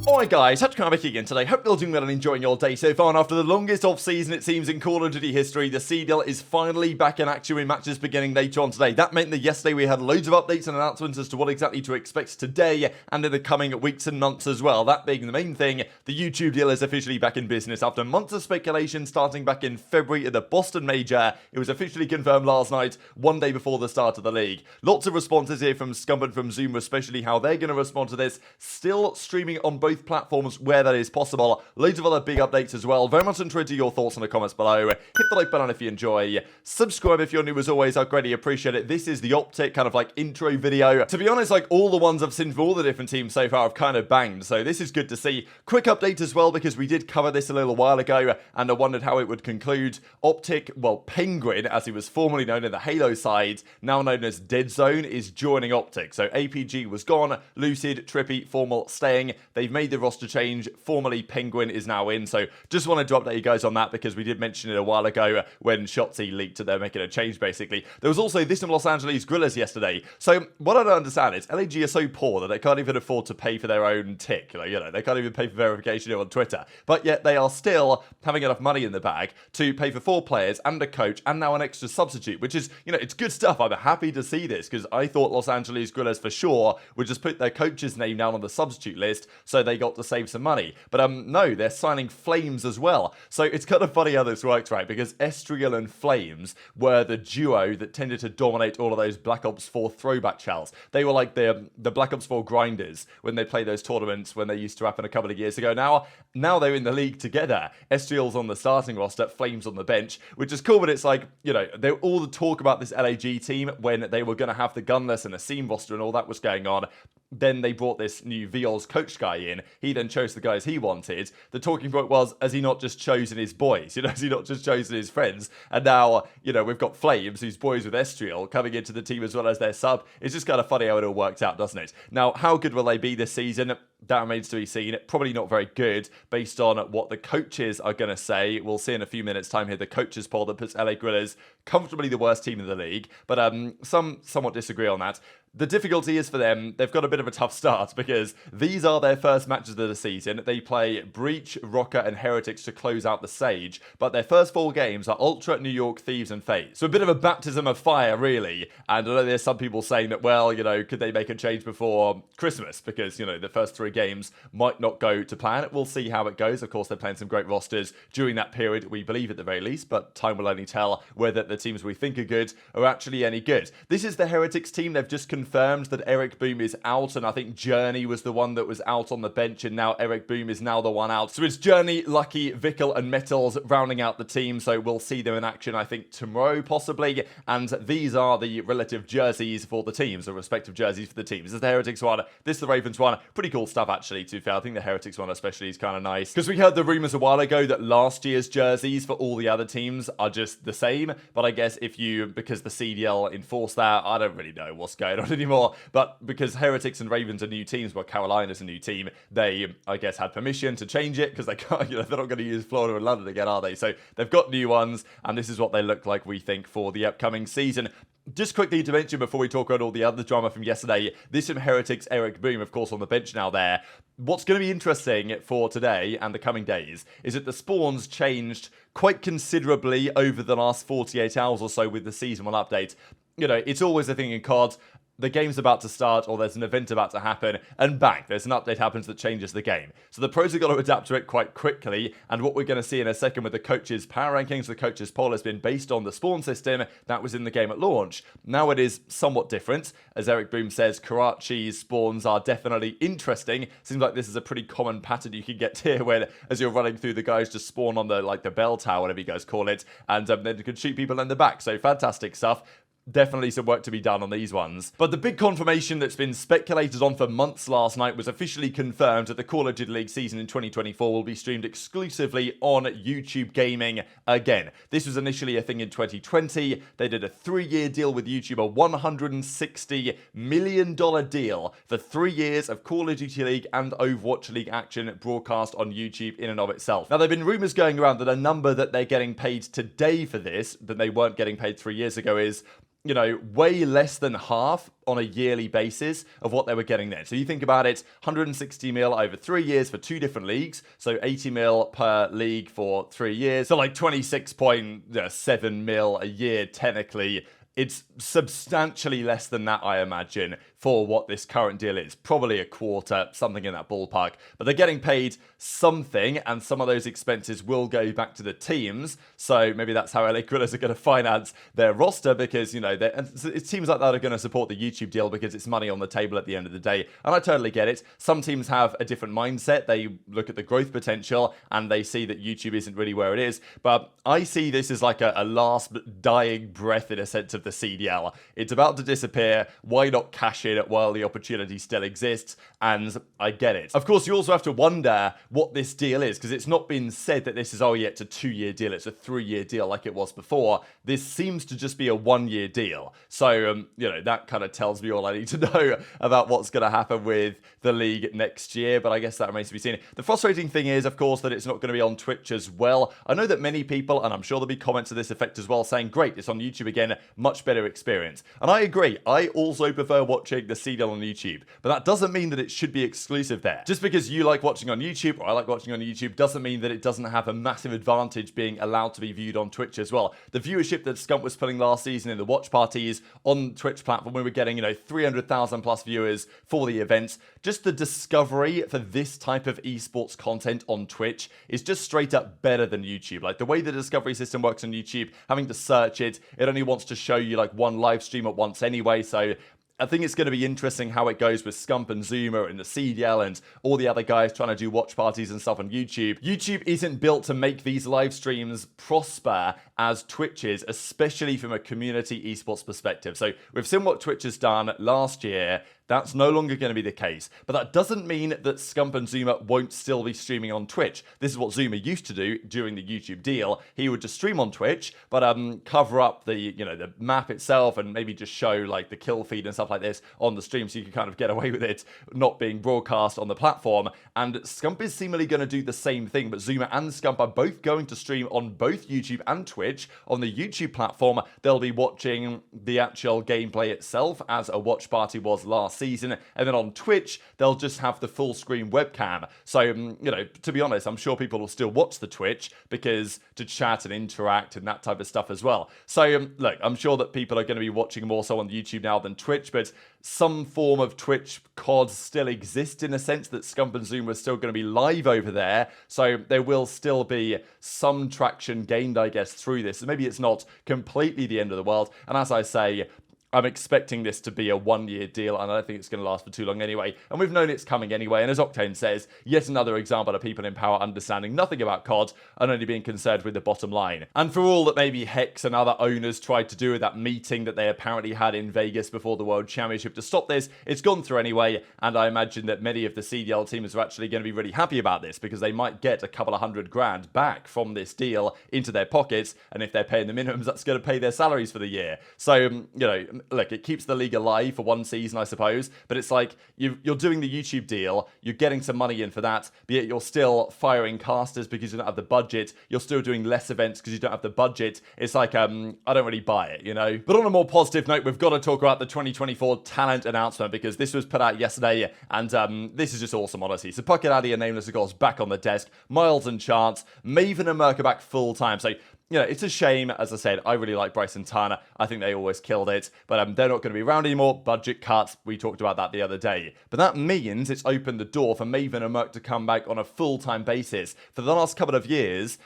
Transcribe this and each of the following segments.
Alright guys, TacticalRab again today. Hope you're all doing well and enjoying your day so far. And after the longest off-season it seems in Call of Duty history, the CDL is finally back in action with matches beginning later on today. That meant that yesterday we had loads of updates and announcements as to what exactly to expect today and in the coming weeks and months as well. That being the main thing, the YouTube deal is officially back in business. After months of speculation starting back in February at the Boston Major, it was officially confirmed last night, one day before the start of the league. Lots of responses here from Scump and from Zoom, especially how they're going to respond to this. Still streaming on both platforms where that is possible. Loads of other big updates as well. Very much interested in your thoughts in the comments below. Hit the like button if you enjoy. Subscribe if you're new as always. I'd greatly appreciate it. This is the OpTic kind of like intro video. To be honest, like all the ones I've seen from all the different teams so far have kind of banged. So this is good to see. Quick update as well because we did cover this a little while ago and I wondered how it would conclude. OpTic, well Penguin as he was formerly known in the Halo side, now known as Dead Zone, is joining OpTic. So APG was gone. Lucid, Trippy, Formal staying. They've made the roster change. Formerly Penguin is now in, so just wanted to update you guys on that because we did mention it a while ago when Shotzzy leaked that they're making a change basically. There was also this in Los Angeles Grillers yesterday. So what I don't understand is LAG are so poor that they can't even afford to pay for their own tick. Like, you know, they can't even pay for verification on Twitter, but yet they are still having enough money in the bag to pay for 4 players and a coach and now an extra substitute, which is, you know, it's good stuff. I'm happy to see this because I thought Los Angeles Grillers for sure would just put their coach's name down on the substitute list so they got to save some money. But no, they're signing Flames as well. So it's kind of funny how this works, right? Because Estriel and Flames were the duo that tended to dominate all of those Black Ops 4 throwback chals. They were like the Black Ops 4 grinders when they played those tournaments when they used to happen a couple of years ago. Now they're in the league together. Estriel's on the starting roster, Flames on the bench, which is cool, but it's like, you know, they all the talk about this LAG team when they were going to have the gunless and the seam roster and all that was going on. Then they brought this new Viol's coach guy in. He then chose the guys he wanted. The talking point was, has he not just chosen his boys? You know, has he not just chosen his friends? And now, you know, we've got Flames, who's boys with Estriel, coming into the team as well as their sub. It's just kind of funny how it all worked out, doesn't it? Now, how good will they be this season? That remains to be seen. Probably not very good based on what the coaches are going to say. We'll see in a few minutes' time here the coaches poll that puts LA Grillers comfortably the worst team in the league. But some somewhat disagree on that. The difficulty is for them, they've got a bit of a tough start because these are their first matches of the season. They play Breach, Rocker, and Heretics to close out the stage, but their first 4 games are Ultra, New York, Thieves, and FaZe. So a bit of a baptism of fire, really. And I know there's some people saying that, well, you know, could they make a change before Christmas? Because, you know, the first 3 games might not go to plan. We'll see how it goes. Of course, they're playing some great rosters during that period, we believe at the very least, but time will only tell whether the teams we think are good are actually any good. This is the Heretics team. They've just confirmed that ErikBooM is out, and I think JurNii was the one that was out on the bench, and now ErikBooM is now the one out. So it's JurNii, Lucky, Vikul, and MettalZ rounding out the team, so we'll see them in action, I think, tomorrow, possibly, and these are the relative jerseys for the teams, the respective jerseys for the teams. This is the Heretics one, this is the Ravens one. Pretty cool stuff, actually, to be fair. I think the Heretics one especially is kind of nice, because we heard the rumours a while ago that last year's jerseys for all the other teams are just the same, but I guess if you, because the CDL enforced that, I don't really know what's going on anymore. But because Heretics and Ravens are new teams, well, Carolina's a new team, they, I guess, had permission to change it because they can't, you know, they're not going to use Florida and London again, are they? So they've got new ones, and this is what they look like, we think, for the upcoming season. Just quickly to mention before we talk about all the other drama from yesterday, this from Heretics, ErikBooM, of course, on the bench now there. What's going to be interesting for today and the coming days is that the spawns changed quite considerably over the last 48 hours or so with the season 1 update. You know, it's always a thing in COD. The game's about to start or there's an event about to happen and bang, there's an update happens that changes the game. So the pros have got to adapt to it quite quickly, and what we're going to see in a second with the coaches' power rankings, the coaches' poll has been based on the spawn system that was in the game at launch. Now it is somewhat different. As ErikBooM says, Karachi's spawns are definitely interesting. Seems like this is a pretty common pattern you can get here where as you're running through, the guys just spawn on the, like, the bell tower, whatever you guys call it, and then you can shoot people in the back. So fantastic stuff. Definitely some work to be done on these ones. But the big confirmation that's been speculated on for months last night was officially confirmed that the Call of Duty League season in 2024 will be streamed exclusively on YouTube Gaming again. This was initially a thing in 2020. They did a 3-year deal with YouTube, a $160 million deal for 3 years of Call of Duty League and Overwatch League action broadcast on YouTube in and of itself. Now, there have been rumours going around that a number that they're getting paid today for this, that they weren't getting paid 3 years ago, is you know, way less than half on a yearly basis of what they were getting then. So you think about it, 160 mil over 3 years for 2 different leagues. So 80 mil per league for 3 years. So like 26.7 mil a year technically. It's substantially less than that, I imagine, for what this current deal is. Probably a quarter, something in that ballpark. But they're getting paid something, and some of those expenses will go back to the teams. So maybe that's how LA Guerrillas are going to finance their roster, because, you know, it seems like that are going to support the YouTube deal because it's money on the table at the end of the day. And I totally get it. Some teams have a different mindset. They look at the growth potential and they see that YouTube isn't really where it is. But I see this as like a last dying breath, in a sense, of the CDL. It's about to disappear. Why not cash in it while the opportunity still exists? And I get it. Of course, you also have to wonder what this deal is, because it's not been said that this is, oh yeah, it's a 2-year deal, it's a 3-year deal like it was before. This seems to just be a 1-year deal. So, you know, that kind of tells me all I need to know about what's going to happen with the league next year, but I guess that remains to be seen. The frustrating thing is, of course, that it's not going to be on Twitch as well. I know that many people, and I'm sure there'll be comments to this effect as well, saying, great, it's on YouTube again, much better experience. And I agree. I also prefer watching the CDL on YouTube, but that doesn't mean that it should be exclusive there. Just because you like watching on YouTube, or I like watching on YouTube, doesn't mean that it doesn't have a massive advantage being allowed to be viewed on Twitch as well. The viewership that Scump was putting last season in the watch parties on Twitch platform, we were getting, you know, 300,000 plus viewers for the events. Just the discovery for this type of esports content on Twitch is just straight up better than YouTube. Like the way the discovery system works on YouTube, having to search it, it only wants to show you like one live stream at once anyway. So I think it's going to be interesting how it goes with Scump and Zuma and the CDL and all the other guys trying to do watch parties and stuff on YouTube. YouTube isn't built to make these live streams prosper as Twitch is, especially from a community esports perspective. So we've seen what Twitch has done last year. That's no longer going to be the case. But that doesn't mean that Scump and Zuma won't still be streaming on Twitch. This is what Zuma used to do during the YouTube deal. He would just stream on Twitch, but cover up the, you know, the map itself and maybe just show like the kill feed and stuff like this on the stream, so you can kind of get away with it not being broadcast on the platform. And Scump is seemingly going to do the same thing, but Zuma and Scump are both going to stream on both YouTube and Twitch. On the YouTube platform, they'll be watching the actual gameplay itself as a watch party was last season, and then on Twitch they'll just have the full screen webcam. So you know, to be honest, I'm sure people will still watch the Twitch because to chat and interact and that type of stuff as well. So look, I'm sure that people are going to be watching more so on YouTube now than Twitch, but some form of Twitch COD still exists in a sense that Scump and Zoom are still going to be live over there. So there will still be some traction gained, I guess, through this. So maybe it's not completely the end of the world. And as I say, I'm expecting this to be a 1-year deal, and I don't think it's going to last for too long anyway. And we've known it's coming anyway. And as Octane says, yet another example of people in power understanding nothing about COD and only being concerned with the bottom line. And for all that maybe Hex and other owners tried to do with that meeting that they apparently had in Vegas before the World Championship to stop this, it's gone through anyway. And I imagine that many of the CDL teams are actually going to be really happy about this, because they might get a couple of $100,000 back from this deal into their pockets. And if they're paying the minimums, that's going to pay their salaries for the year. So, you know, look, it keeps the league alive for one season, I suppose, but it's like you're doing the YouTube deal, you're getting some money in for that, but yet you're still firing casters because you don't have the budget, you're still doing less events because you don't have the budget. It's like, I don't really buy it, you know? But on a more positive note, we've got to talk about the 2024 talent announcement, because this was put out yesterday, and this is just awesome, honestly. So Puckett, Addy, and Nameless, of course, back on the desk, MettalZ and Chance, Maven and Merc are back full-time, so you know, it's a shame. As I said, I really like Bryce and Tana. I think they always killed it. But they're not going to be around anymore. Budget cuts. We talked about that the other day. But that means it's opened the door for Maven and Merc to come back on a full-time basis. For the last couple of years,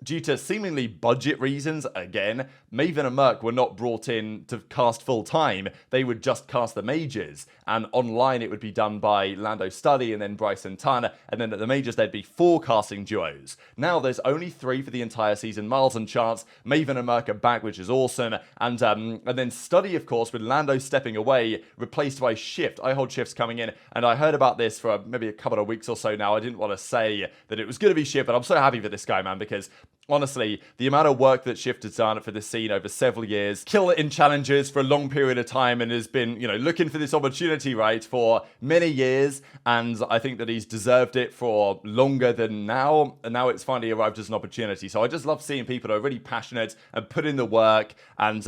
due to seemingly budget reasons, again, Maven and Merc were not brought in to cast full-time. They would just cast the majors. And online, it would be done by Lando Study and then Bryce and Tana. And then at the majors, there'd be 4 casting duos. Now, there's only 3 for the entire season. MettalZ and Chance, Maven and Merc are back, which is awesome. And then Study, of course, with Lando stepping away, replaced by Shift. I hold Shift's coming in. And I heard about this for maybe a couple of weeks or so now. I didn't want to say that it was going to be Shift, but I'm so happy for this guy, man, because honestly, the amount of work that Shift has done for this scene over several years, kill it in challenges for a long period of time, and has been, looking for this opportunity, right, for many years, and I think that he's deserved it for longer than now, and now it's finally arrived as an opportunity. So I just love seeing people who are really passionate and put in the work and,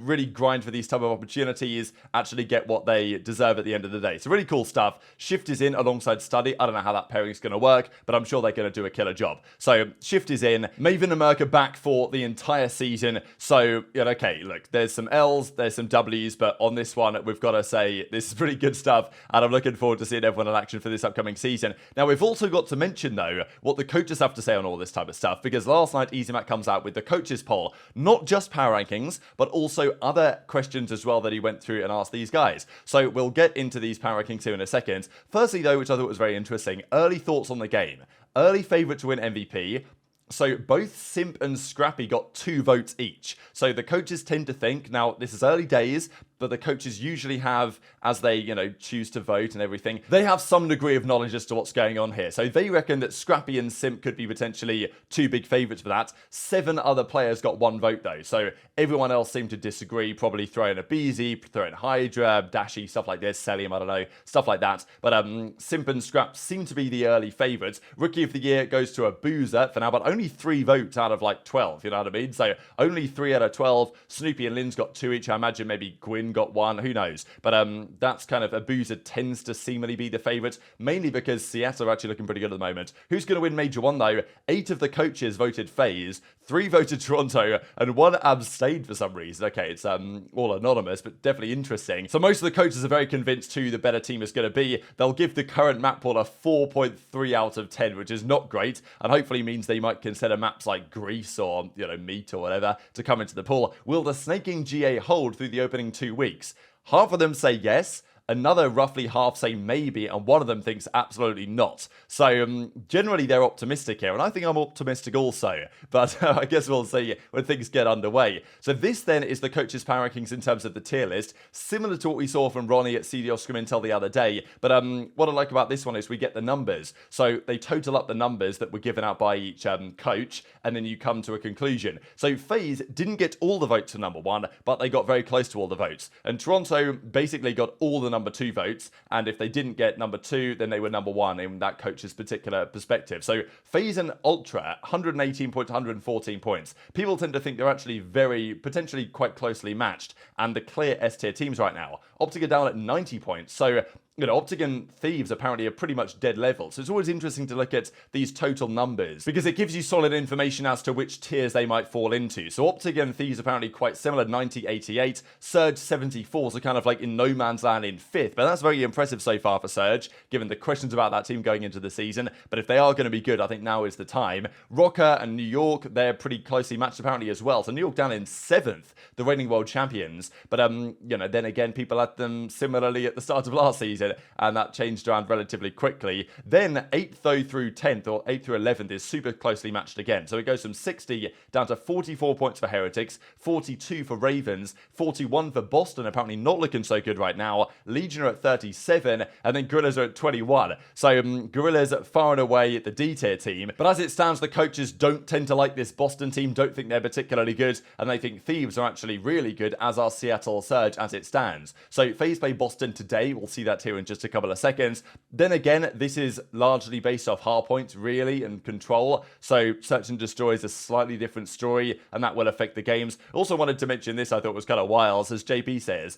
really grind for these type of opportunities, actually get what they deserve at the end of the day. So really cool stuff. Shift is in alongside Study. I don't know how that pairing is going to work, but I'm sure they're going to do a killer job. So Shift is in. Maven and Merc are back for the entire season. So, okay, look, there's some L's, there's some W's, but on this one, we've got to say this is pretty good stuff, and I'm looking forward to seeing everyone in action for this upcoming season. Now, we've also got to mention, though, what the coaches have to say on all this type of stuff, because last night, easyMac comes out with the coaches poll, not just power rankings, but also other questions as well that he went through and asked these guys. So we'll get into these power rankings here in a second. Firstly, though, which I thought was very interesting, early thoughts on the game. Early favourite to win MVP. So both Simp and Scrappy got 2 votes each. So the coaches tend to think, now this is early days, but the coaches usually have, as they, choose to vote and everything, they have some degree of knowledge as to what's going on here. So they reckon that Scrappy and Simp could be potentially 2 big favourites for that. 7 other players got 1 vote though. So everyone else seemed to disagree, probably throw in aBeZy, throw in HyDra, Dashy, stuff like this, Cellium, I don't know, stuff like that. But Simp and Scrap seem to be the early favourites. Rookie of the Year goes to aBeZy for now, but only 3 votes out of like 12, you know what I mean? So only 3 out of 12. Snoopy and Lynn's got 2 each. I imagine maybe Gwyn got 1, who knows? But that's kind of, aBeZy tends to seemingly be the favourite, mainly because Seattle are actually looking pretty good at the moment. Who's going to win Major 1 though? 8 of the coaches voted FaZe, 3 voted Toronto, and 1 abstained for some reason. Okay, it's all anonymous, but definitely interesting. So most of the coaches are very convinced who the better team is going to be. They'll give the current map pool a 4.3 out of 10, which is not great, and hopefully means they might consider maps like Greece or, Meat or whatever to come into the pool. Will the snaking GA hold through the opening 2 weeks? Half of them say yes, another roughly half say maybe, and one of them thinks absolutely not. So generally they're optimistic here, and I think I'm optimistic also, but I guess we'll see when things get underway. So this then is the coaches' power rankings in terms of the tier list, similar to what we saw from Ronnie at CDL Scum the other day, but what I like about this one is we get the numbers. So they total up the numbers that were given out by each coach, and then you come to a conclusion. So FaZe didn't get all the votes for number 1, but they got very close to all the votes, and Toronto basically got all the number 2 votes, and if they didn't get number 2, then they were number 1 in that coach's particular perspective. So FaZe and Ultra, 118 points, 114 points. People tend to think they're actually potentially quite closely matched, and the clear S tier teams right now. OpTic are down at 90 points, so OpTic and Thieves apparently are pretty much dead level. So it's always interesting to look at these total numbers because it gives you solid information as to which tiers they might fall into. So OpTic and Thieves apparently quite similar, 90, 88. Surge, 74, so kind of like in no man's land in 5th. But that's very impressive so far for Surge, given the questions about that team going into the season. But if they are going to be good, I think now is the time. Rocker and New York, they're pretty closely matched apparently as well. So New York down in 7th, the reigning world champions. But, then again, people had them similarly at the start of last season, and that changed around relatively quickly. Then 8th though through 10th, or 8th through 11th, is super closely matched again. So it goes from 60 down to 44 points for Heretics, 42 for Ravens, 41 for Boston, apparently not looking so good right now. Legion are at 37, and then Gorillas are at 21. So Gorillas far and away the D tier team. But as it stands, the coaches don't tend to like this Boston team, don't think they're particularly good, and they think Thieves are actually really good, as are Seattle Surge as it stands. So FaZe play Boston today. We'll see that here in just a couple of seconds. Then again, this is largely based off hard points, really, and control. So Search and Destroy is a slightly different story, and that will affect the games. Also wanted to mention this, I thought was kind of wild, as JP says.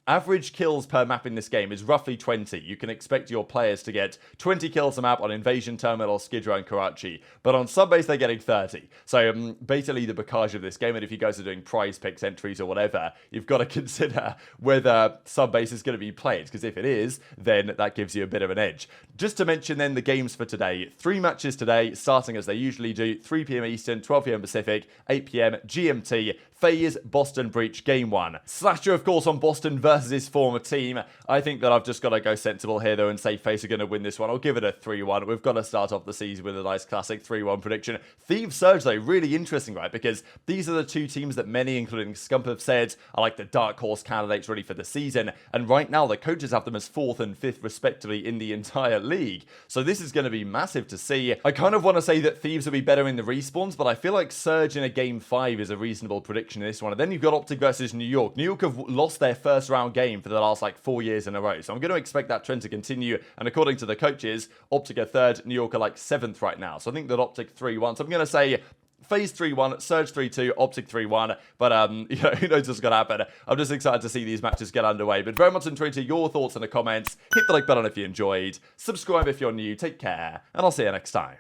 Average kills per map in this game is roughly 20. You can expect your players to get 20 kills a map on Invasion, Terminal, Skid Row, and Karachi. But on Subbase, they're getting 30. So basically the bocage of this game, and if you guys are doing prize picks, entries, or whatever, you've got to consider whether Subbase is going to be played, because if it is, then that gives you a bit of an edge. Just to mention then the games for today. 3 matches today, starting as they usually do, 3 PM Eastern, 12 PM Pacific, 8 PM GMT, FaZe, Boston Breach, Game 1. Slasher, of course, on Boston versus his former team. I think that I've just got to go sensible here, though, and say FaZe are going to win this one. I'll give it a 3-1. We've got to start off the season with a nice classic 3-1 prediction. Thieves Surge, though, really interesting, right? Because these are the two teams that many, including Scump, have said are like the dark horse candidates ready for the season. And right now, the coaches have them as 4th and 5th, respectively, in the entire league. So this is going to be massive to see. I kind of want to say that Thieves will be better in the respawns, but I feel like Surge in a Game 5 is a reasonable prediction in this one. And then you've got OpTic versus New York. New York have lost their first round game for the last like 4 years in a row. So I'm going to expect that trend to continue. And according to the coaches, OpTic are 3rd, New York are like 7th right now. So I think that OpTic 3-1. So I'm going to say FaZe 3-1, Surge 3-2, OpTic 3-1, but you know, who knows what's going to happen. I'm just excited to see these matches get underway, but very much enjoying your thoughts in the comments. Hit the like button if you enjoyed, subscribe if you're new, take care, and I'll see you next time.